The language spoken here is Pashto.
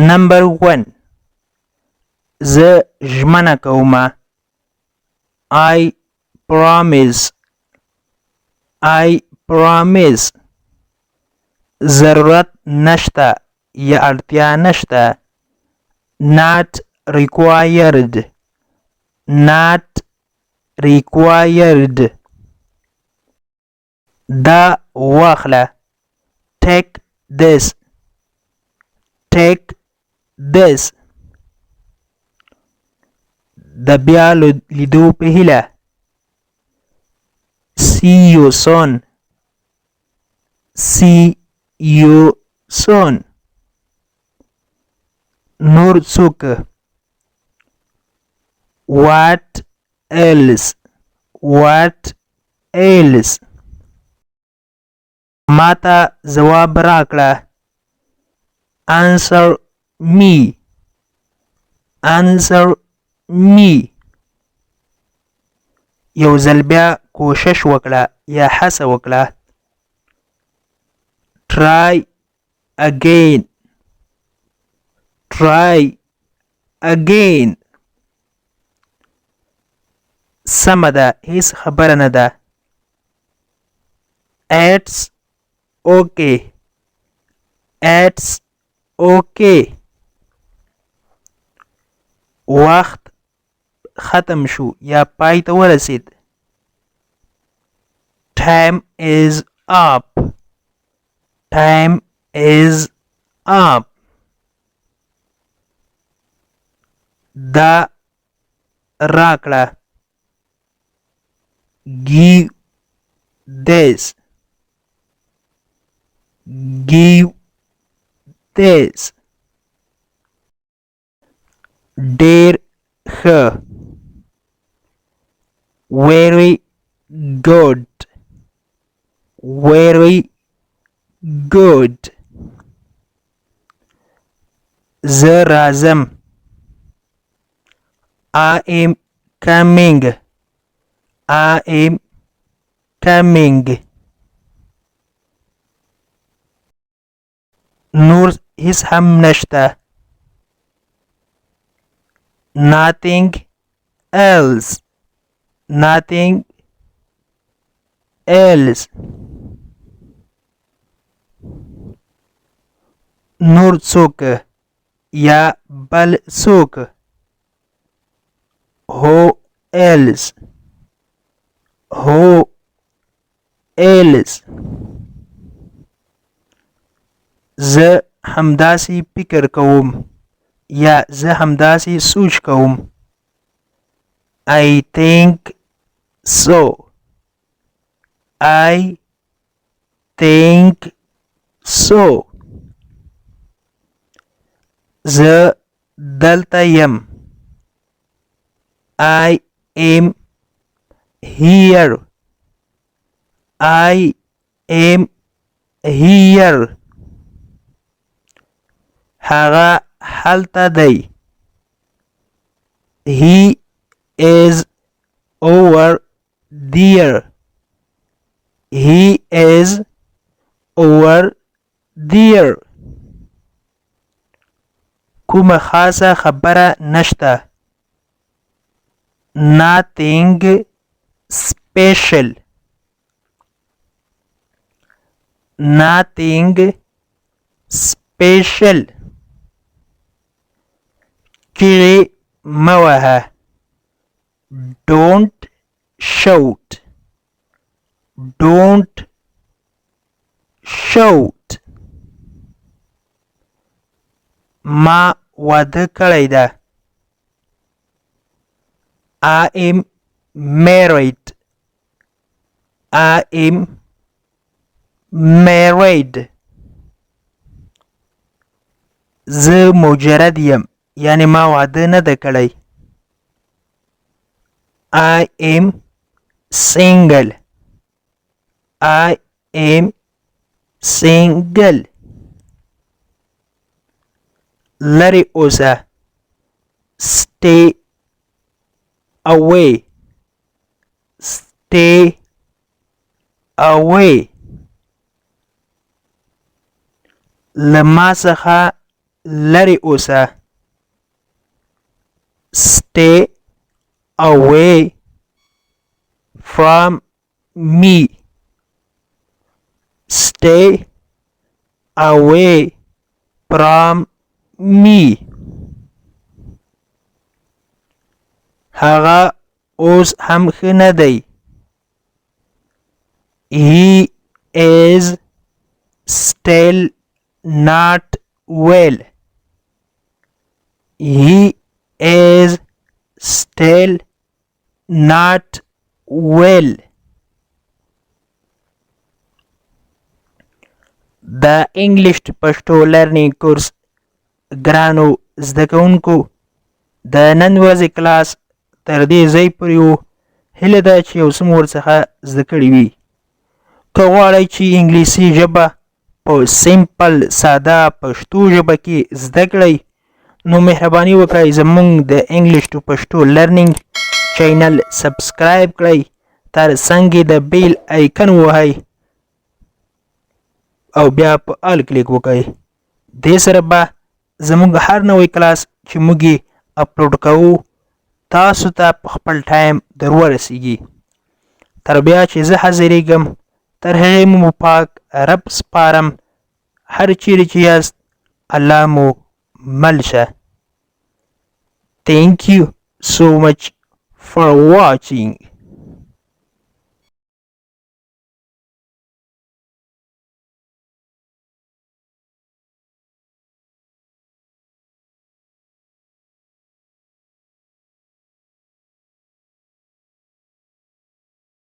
Number 1. زه ژمنه کومه. I promise. I promise. ضرورت نشته یا اړتیا نشته. Not required. Not required. دا واخله. Take this. Take this. د بیا لیدو په هیله. See you soon. See you soon. نور څوک. What else? What else? ماته ځواب راکړه. Answer me. Answer me. یو ځل بیا کوشش وکړه یا هڅه وکړه. Try again. Try again. سمه ده، هیڅ خبره نه ده. It's okay. It's okay. وخت ختم شو یا پای ته ورسید. Time is up. Time is up. دا راکړه. Give this. Give this. ډېر ښه. Very good. Very good. زه راځم. I am coming. I am coming. نور هیڅ هم نشته. Nothing else. Nothing else. نور څوک یا بل څوک. Who else? Who else? زه همداسې فکر کوم یا زه همداسې سوچ کوم. I think so. I think so. زه دلته یم. I am here. I am here. هغه هلته دی. He is over there. He is over there. کومه خاصه خبره نشته. Nothing special. Nothing special. چیغې مه وهه. Don't shout. Don't shout. ما واده کړی ده. I am married. I am married. زه مجرد یم یعنی ما واده نه ده کړی. I am single. I am single. لرې اوسه. Stay away. Stay away. له ما څخه لرې اوسه. Stay away from me. Stay away from me. هغه اوس هم ښه نه دی. He is still not well. He is still not well. د انګلیش پښتو لرنینګ کورس ګرانو زده کوونکو د نن ورځې کلاس تر دې ځای پورې و. هیله ده چې یو څه مو ورڅخه زده کړي وي. که غواړئ چې انګلیسي ژبه په سمپل ساده پښتو ژبه کې زده کړئ نو مهرباني وکړئ زموږ د انګلیش ټو پښتو لرنینګ چینل سبسکرایب کړئ. تر څنګ یې د بیل آیکن ووهئ او بیا په آل کلیک وکړئ. دې سره به زموږ هر نوی کلاس چې موږ یې اپلوډ کوو تاسو ته په خپل ټایم در ورسیږي. تر بیا چې زه حاضرېږم تر هغې مو پاک رب سپارم. هر چیرې چې یاست الله مو مل شه. Thank you so much for watching.